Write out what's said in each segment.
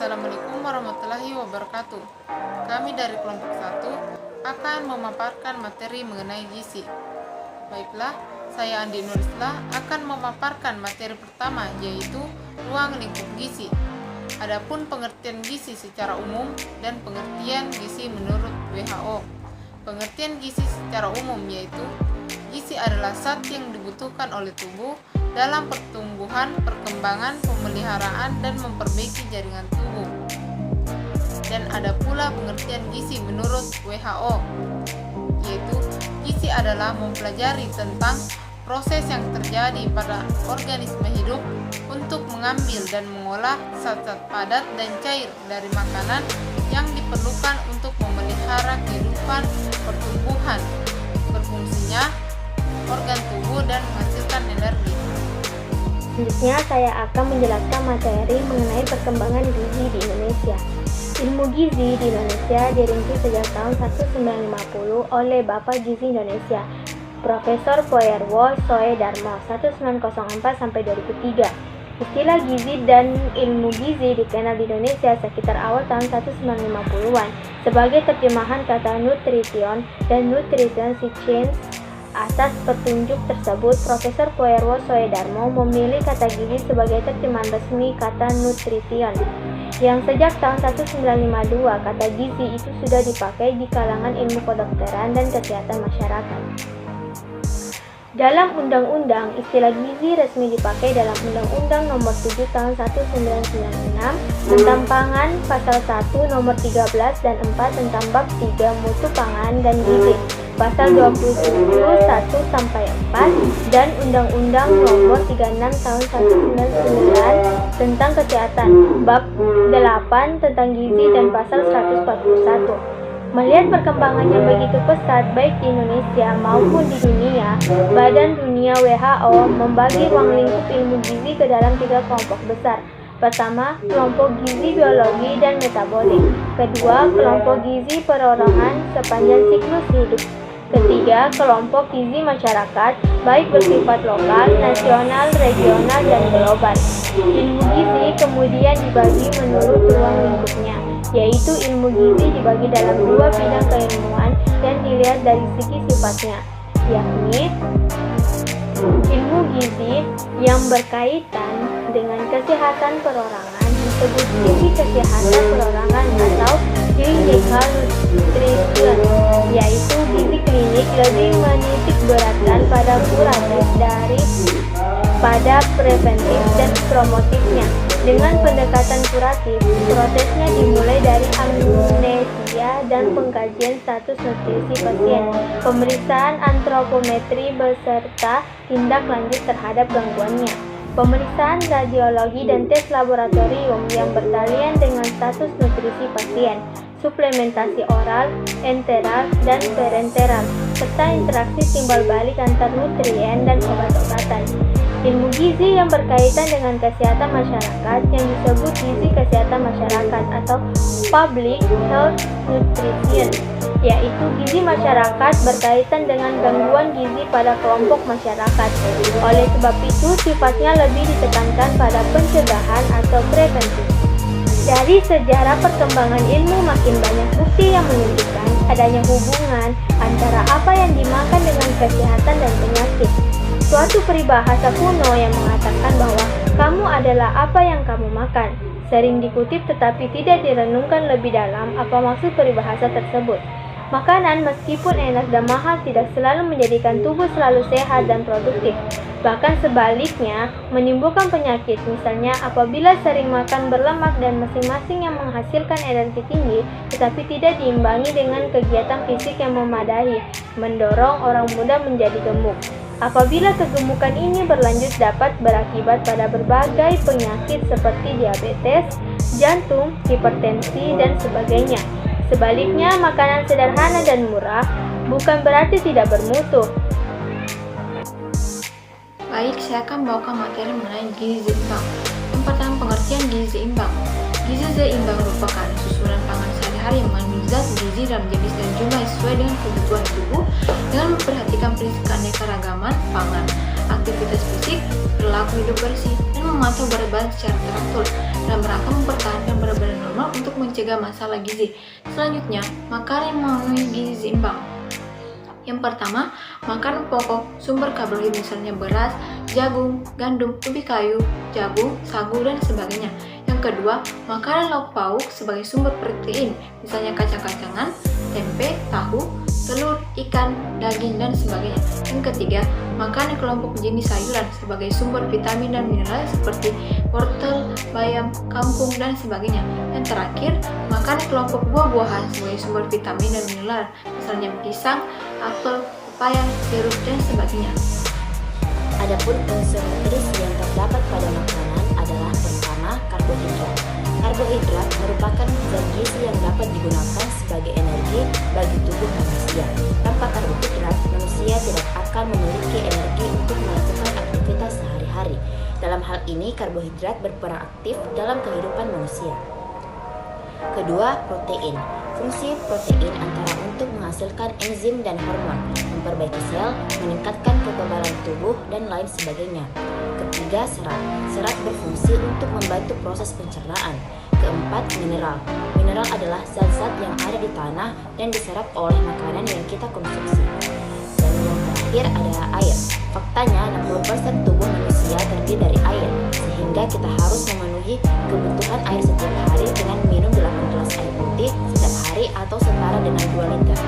Assalamualaikum warahmatullahi wabarakatuh. Kami dari kelompok 1 akan memaparkan materi mengenai gizi. Baiklah, saya Andi Nurislah akan memaparkan materi pertama, yaitu ruang lingkup gizi. Adapun pengertian gizi secara umum dan pengertian gizi menurut WHO. Pengertian gizi secara umum yaitu gizi adalah zat yang dibutuhkan oleh tubuh dalam pertumbuhan, perkembangan, pemeliharaan, dan memperbaiki jaringan tubuh. Dan ada pula pengertian gizi menurut WHO, yaitu gizi adalah mempelajari tentang proses yang terjadi pada organisme hidup untuk mengambil dan mengolah zat-zat padat dan cair dari makanan yang diperlukan untuk memelihara kehidupan pertumbuhan, berfungsinya organ tubuh, dan menghasilkan energi. Selanjutnya saya akan menjelaskan materi mengenai perkembangan gizi di Indonesia. Ilmu gizi di Indonesia dirintis sejak tahun 1950 oleh Bapak Gizi Indonesia, Profesor Poerwo Soedarmo 1904-2003. Istilah gizi dan ilmu gizi dikenal di Indonesia sekitar awal tahun 1950-an sebagai terjemahan kata nutrition dan nutrition science. Atas petunjuk tersebut, Profesor Poerwo Soedarmo memilih kata gizi sebagai terjemahan resmi kata nutrition, yang sejak tahun 1952 kata gizi itu sudah dipakai di kalangan ilmu kedokteran dan kesehatan masyarakat. Dalam undang-undang, istilah gizi resmi dipakai dalam Undang-Undang Nomor 7 Tahun 1996 tentang Pangan, Pasal 1 Nomor 13 dan 4 tentang Bab 3 Mutu Pangan dan Gizi, Pasal 27 1-4 dan Undang-Undang Nomor 36 Tahun 1999 tentang Kesehatan, Bab 8 tentang Gizi dan Pasal 141. Melihat perkembangan yang begitu pesat baik di Indonesia maupun di dunia, Badan Dunia WHO membagi ruang lingkup ilmu gizi ke dalam 3 kelompok besar. Pertama, kelompok gizi biologi dan metabolik. Kedua, kelompok gizi perorangan sepanjang siklus hidup. Ketiga, kelompok gizi masyarakat, baik bersifat lokal, nasional, regional, dan global. Ilmu gizi kemudian dibagi menurut ruang lingkupnya, yaitu ilmu gizi dibagi dalam 2 bidang keilmuan yang dilihat dari segi sifatnya, yakni ilmu gizi yang berkaitan dengan kesehatan perorangan disebut gizi kesehatan perorangan atau clinical nutrition, yaitu gizi klinik lebih menitik beratkan pada kuratif pada preventif dan promotifnya. Dengan pendekatan kuratif, prosesnya dimulai dari amnesia dan pengkajian status nutrisi pasien, pemeriksaan antropometri beserta tindak lanjut terhadap gangguannya, pemeriksaan radiologi dan tes laboratorium yang bertalian dengan status nutrisi pasien, suplementasi oral, enteral, dan parenteral, serta interaksi timbal balik antar nutrien dan obat-obatan. Ilmu gizi yang berkaitan dengan kesehatan masyarakat yang disebut gizi kesehatan masyarakat atau public health nutrition, yaitu gizi masyarakat berkaitan dengan gangguan gizi pada kelompok masyarakat. Oleh sebab itu, sifatnya lebih ditekankan pada pencegahan atau preventif. Dari sejarah perkembangan ilmu, makin banyak bukti yang menunjukkan adanya hubungan antara apa yang dimakan dengan kesehatan dan penyakit. Suatu peribahasa kuno yang mengatakan bahwa kamu adalah apa yang kamu makan sering dikutip tetapi tidak direnungkan lebih dalam apa maksud peribahasa tersebut. Makanan meskipun enak dan mahal tidak selalu menjadikan tubuh selalu sehat dan produktif. Bahkan sebaliknya, menimbulkan penyakit. Misalnya apabila sering makan berlemak dan masing-masing yang menghasilkan energi tinggi tetapi tidak diimbangi dengan kegiatan fisik yang memadai, mendorong orang muda menjadi gemuk. Apabila kegemukan ini berlanjut dapat berakibat pada berbagai penyakit seperti diabetes, jantung, hipertensi, dan sebagainya. Sebaliknya, makanan sederhana dan murah bukan berarti tidak bermutu. Baik, saya akan membawakan materi mengenai gizi seimbang. Yang pertama, pengertian gizi seimbang. Gizi seimbang merupakan susunan pangan sehari-hari sehari-hari yang mengandung zat gizi dalam jenis dan jumlah sesuai dengan kebutuhan tubuh dengan memperhatikan prinsip keanekaragaman pangan, aktivitas fisik, perilaku hidup bersih, dan memantau berat badan secara teratur dalam rangka mempertahankan berat badan normal untuk mencegah masalah gizi. Selanjutnya, makanan yang memenuhi gizi seimbang. Yang pertama, makanan pokok sumber karbohidrat misalnya beras, jagung, gandum, ubi kayu, jagung, sagu, dan sebagainya. Yang kedua, makanan lauk pauk sebagai sumber protein misalnya kacang-kacangan, tempe, tahu, telur, ikan, daging, dan sebagainya. Yang ketiga, makanan kelompok jenis sayuran sebagai sumber vitamin dan mineral seperti wortel, bayam, kangkung, dan sebagainya. Yang terakhir, makanan kelompok buah-buahan sebagai sumber vitamin dan mineral misalnya pisang, apel, pepaya, jeruk, dan sebagainya. Adapun unsur nutrisi yang terdapat pada makanan adalah pertama, karbohidrat. Karbohidrat merupakan zat gizi yang dapat digunakan sebagai energi bagi tubuh manusia. Tanpa karbohidrat, manusia tidak akan memiliki energi untuk melakukan aktivitas sehari-hari. Dalam hal ini, karbohidrat berperan aktif dalam kehidupan manusia. Kedua, protein. Fungsi protein antara untuk menghasilkan enzim dan hormon, memperbaiki sel, meningkatkan kekebalan tubuh, dan lain sebagainya. Ketiga, serat. Serat berfungsi untuk membantu proses pencernaan. Keempat, mineral. Mineral adalah zat-zat yang ada di tanah dan diserap oleh makanan yang kita konsumsi. Dan yang terakhir adalah air. Faktanya 60% tubuh manusia terdiri dari air, sehingga kita harus memenuhi kebutuhan air setiap hari dengan minum 8 gelas air putih setiap hari atau setara dengan 2 liter.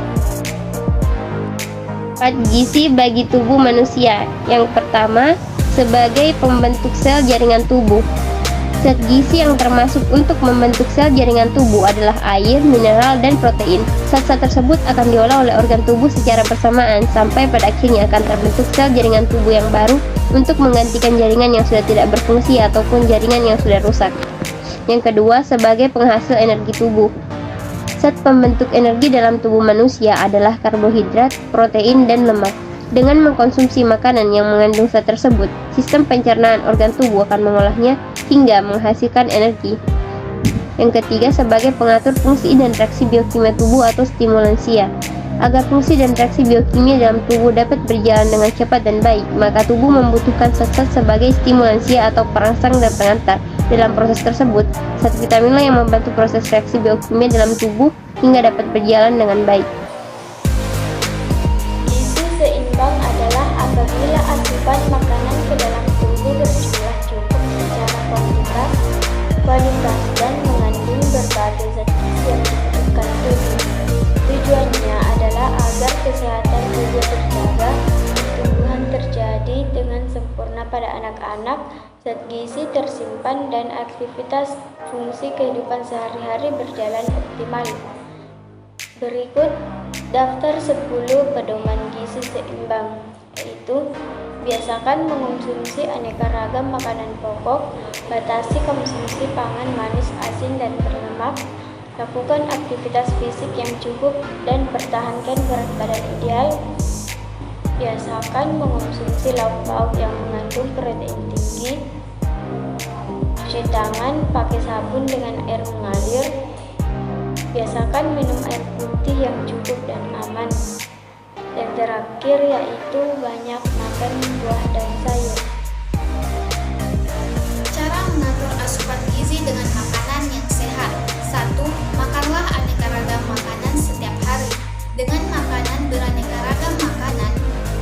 4 gizi bagi tubuh manusia. Yang pertama, sebagai pembentuk sel jaringan tubuh. Zat gizi yang termasuk untuk membentuk sel jaringan tubuh adalah air, mineral, dan protein. Zat-zat tersebut akan diolah oleh organ tubuh secara bersamaan sampai pada akhirnya akan terbentuk sel jaringan tubuh yang baru untuk menggantikan jaringan yang sudah tidak berfungsi ataupun jaringan yang sudah rusak. Yang kedua, sebagai penghasil energi tubuh. Zat pembentuk energi dalam tubuh manusia adalah karbohidrat, protein, dan lemak. Dengan mengkonsumsi makanan yang mengandung zat tersebut, sistem pencernaan organ tubuh akan mengolahnya hingga menghasilkan energi. Yang ketiga, sebagai pengatur fungsi dan reaksi biokimia tubuh atau stimulansia. Agar fungsi dan reaksi biokimia dalam tubuh dapat berjalan dengan cepat dan baik, maka tubuh membutuhkan zat-zat sebagai stimulansia atau perangsang dan pengantar. Dalam proses tersebut, zat vitaminlah yang membantu proses reaksi biokimia dalam tubuh hingga dapat berjalan dengan baik. Gizi seimbang adalah apabila asupan makanan ke dalam tubuh berjumlah cukup secara kualitas dan mengandung berbagai zat gizi yang dibutuhkan tubuh. Tujuannya adalah agar kesehatan tubuh terjaga, pertumbuhan terjadi dengan sempurna pada anak-anak, zat gizi tersimpan, dan aktivitas fungsi kehidupan sehari-hari berjalan optimal. Berikut daftar 10 pedoman gizi seimbang, yaitu biasakan mengonsumsi aneka ragam makanan pokok, batasi konsumsi pangan manis, asin, dan berlemak, lakukan aktivitas fisik yang cukup, dan pertahankan berat badan ideal. Biasakan mengonsumsi lauk pauk yang mengandung protein tinggi. Cuci tangan pakai sabun dengan air mengalir. Biasakan minum air putih yang cukup dan aman. Yang terakhir yaitu banyak makan buah dan sayur. Cara mengatur asupan gizi dengan makanan yang sehat. 1. Makanlah aneka ragam makanan setiap hari. Dengan makanan beraneka ragam makanan,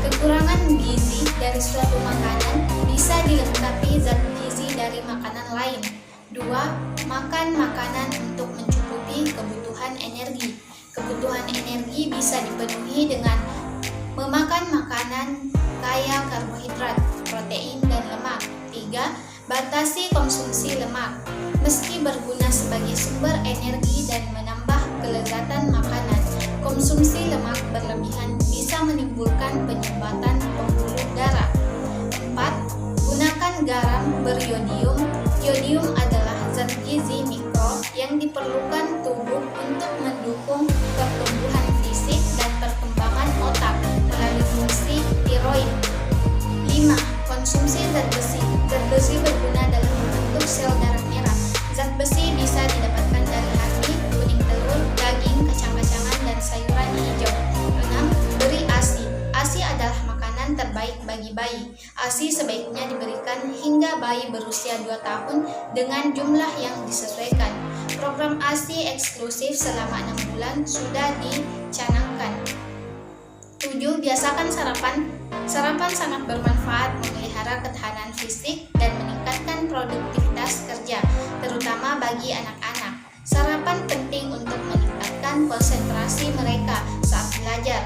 kekurangan gizi dari suatu makanan bisa dilengkapi zat gizi dari makanan lain. 2. Makan makanan untuk mencukupi kebutuhan energi. Kebutuhan energi bisa dipenuhi dengan memakan makanan kaya karbohidrat, protein, dan lemak. 3. Batasi konsumsi lemak. Meski berguna sebagai sumber energi dan menambah kelezatan makanan, konsumsi lemak berlebihan bisa menimbulkan penyumbatan pembuluh darah. 4. Gunakan garam beriodium. Iodium adalah zat gizi mikro yang diperlukan tubuh untuk mendukung pertumbuhan fisik dan perkembangan otak melalui fungsi tiroid. 5. Konsumsi zat besi. Zat besi berguna dalam membentuk sel darah merah. Zat besi bisa didapatkan dari hati, kuning telur, melindungi bayi. ASI sebaiknya diberikan hingga bayi berusia 2 tahun dengan jumlah yang disesuaikan. Program ASI eksklusif selama 6 bulan sudah dicanangkan. 7. Biasakan sarapan. Sarapan sangat bermanfaat memelihara ketahanan fisik dan meningkatkan produktivitas kerja, terutama bagi anak-anak. Sarapan penting untuk meningkatkan konsentrasi mereka saat belajar.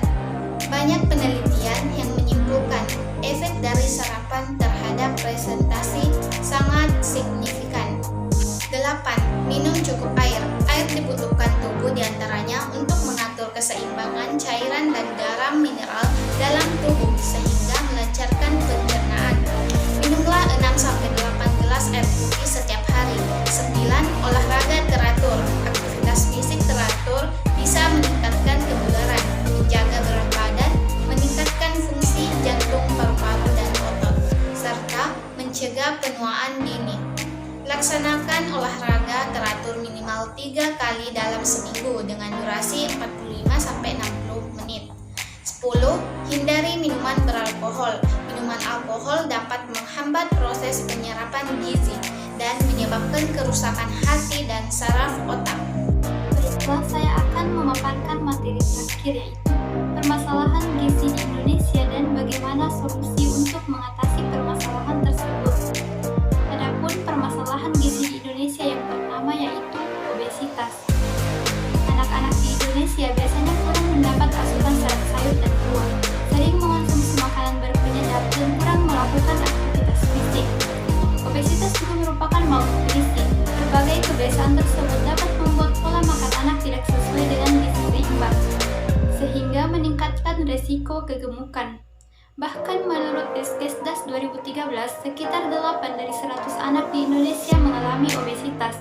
Banyak penelitian yang menyimpulkan efek dari sarapan terhadap presentasi sangat signifikan. 8. Minum cukup air. Air dibutuhkan tubuh diantaranya untuk mengatur keseimbangan cairan dan garam mineral dalam tubuh sehingga melancarkan pencernaan. Minumlah 6-8 gelas air putih setiap hari. 9. Olahraga teratur. Aktivitas fisik teratur bisa meningkatkan kebugaran, menjaga berat badan, meningkatkan fungsi jantung, paru-paru, dan otot, serta mencegah penuaan dini. Laksanakan olahraga teratur minimal 3 kali dalam seminggu dengan durasi 45-60 menit. 10. Hindari minuman beralkohol. Minuman alkohol dapat menghambat proses penyerapan gizi dan menyebabkan kerusakan hati dan saraf otak. Baiklah, saya akan memaparkan materi terakhir, yaitu permasalahan gizi di Indonesia dan bagaimana solusi untuk mengatasi permasalahan tersebut. Adapun permasalahan gizi di Indonesia yang pertama yaitu obesitas. Anak-anak di Indonesia biasanya kurang mendapat asupan serat sayur dan buah, sering mengonsumsi makanan berpenyedap dan kurang melakukan aktivitas fisik. Obesitas juga merupakan malnutrisi. Berbagai kebiasaan tersebut dapat membuat pola makan anak tidak sesuai dengan gizi seimbang, sehingga meningkatkan resiko kegemukan. Bahkan menurut Riskesdas 2013, sekitar 8 dari 100 anak di Indonesia mengalami obesitas.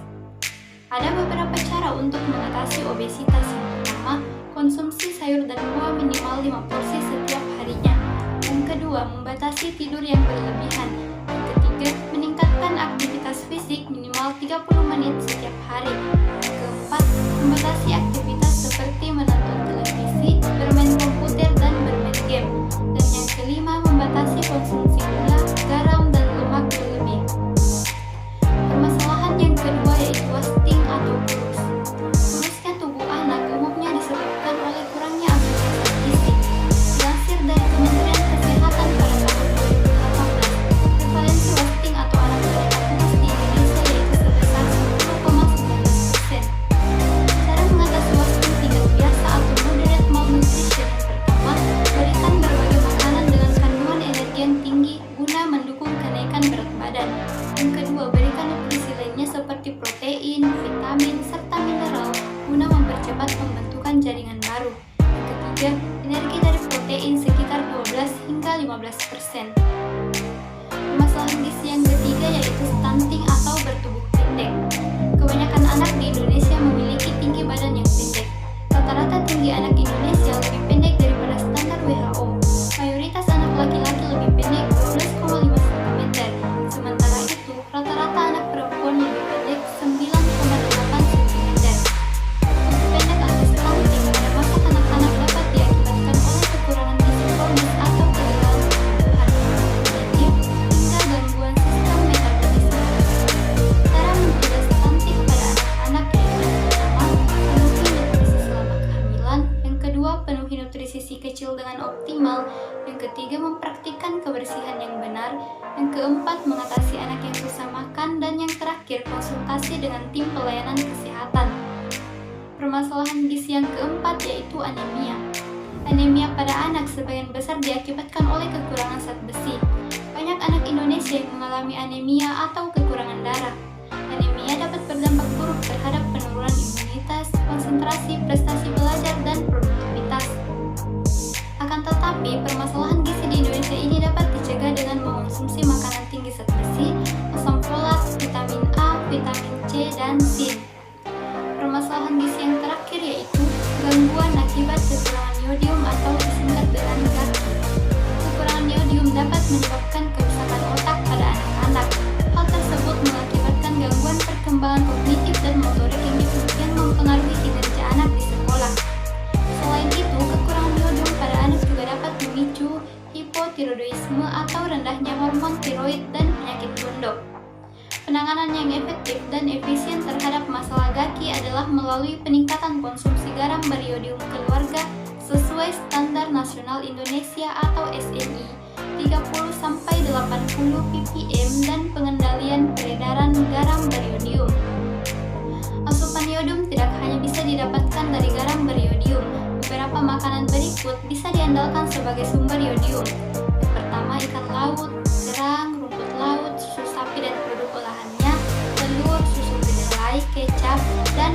Ada beberapa cara untuk mengatasi obesitas. Yang pertama, konsumsi sayur dan buah minimal 5 porsi setiap harinya. Yang kedua, membatasi tidur yang berlebihan. Yang ketiga, meningkatkan aktivitas fisik minimal 30 menit setiap hari. Yang keempat, membatasi aktivitas seperti menonton televisi, bermain komputer, dan bermain game. Dan yang kelima, membatasi konsumsi gula, garam, dan lemak berlebih. Permasalahan yang kedua yaitu wasting atau kurus. Kurusnya tubuh anak umumnya disebabkan oleh kurangnya asupan zat gizi. Dilansir dari Kementerian Kesehatan pada tahun 2018, prevalensi wasting atau anak balita kurus di Indonesia yaitu sebesar 10,19%. Cara mengatasi wasting tingkat biasa atau moderate malnutrition. Yang pertama, berikan berbagai makanan dengan kandungan energi yang tinggi guna mendukung kenaikan berat badan. Yang kedua, berikan nutrisi lainnya seperti protein, vitamin, serta mineral guna mempercepat pembentukan jaringan baru. Yang ketiga, energi dari protein sekitar 12 hingga 15%. Permasalahan gizi yang ketiga yaitu stunting atau bertubuh pendek. Kebanyakan anak di Indonesia memiliki tinggi badan yang pendek. Rata-rata tinggi anak Indonesia lebih pendek daripada standar WHO. Mayoritas anak laki-laki lebih pendek 12,5 cm. Sementara itu, rata-rata anak perempuan lebih pendek 9,8 cm. Tubuh pendek atau stunting pada masa kanak-kanak dapat diakibatkan oleh kekurangan gizi kronis atau kegagalan pertumbuhan, penyakit, hingga gangguan sistem metabolisme. Cara mencegah stunting pada anak-anak yaitu yang pertama, penuhi nutrisi selama kehamilan. Yang kedua, penuhi nutrisi si kecil dengan optimal. Yang ketiga, mempraktikkan kebersihan yang benar. Yang keempat, mengatasi anak yang susah makan. Dan yang terakhir, konsultasi dengan tim pelayanan kesehatan. Permasalahan gizi yang keempat yaitu anemia. Anemia pada anak sebagian besar diakibatkan oleh kekurangan zat besi. Banyak anak Indonesia yang mengalami anemia atau kekurangan darah. Anemia dapat berdampak buruk terhadap penurunan imunitas, konsentrasi, prestasi belajar, dan produktivitas. Akan tetapi, permasalahan gizi di Indonesia ini dapat dicegah dengan mengonsumsi makanan tinggi zat besi, asam folat, vitamin A, vitamin C, dan zinc. Permasalahan gizi yang terakhir yaitu gangguan akibat kekurangan yodium atau disingkat dengan GAKI. Kekurangan yodium dapat menyebabkan kerusakan otak pada anak-anak. Hal tersebut mengakibatkan gangguan perkembangan kognitif dan motorik yang mempengaruhi kinerja anak di sekolah. Selain itu, kekurangan yodium pada anak juga dapat memicu hipotiroidisme atau rendahnya hormon tiroid dan penyakit gondok. Penanganan yang efektif dan efisien terhadap masalah gaki adalah melalui peningkatan konsumsi garam bariodium keluarga sesuai Standar Nasional Indonesia atau SNI 30-80 ppm dan pengendalian peredaran garam bariodium. Asupan yodium tidak hanya bisa didapatkan dari garam bariodium. Beberapa makanan berikut bisa diandalkan sebagai sumber yodium. Yang pertama, ikan laut, kerang, rumput laut, susu sapi dan produk olahannya, telur, susu kedelai, kecap, dan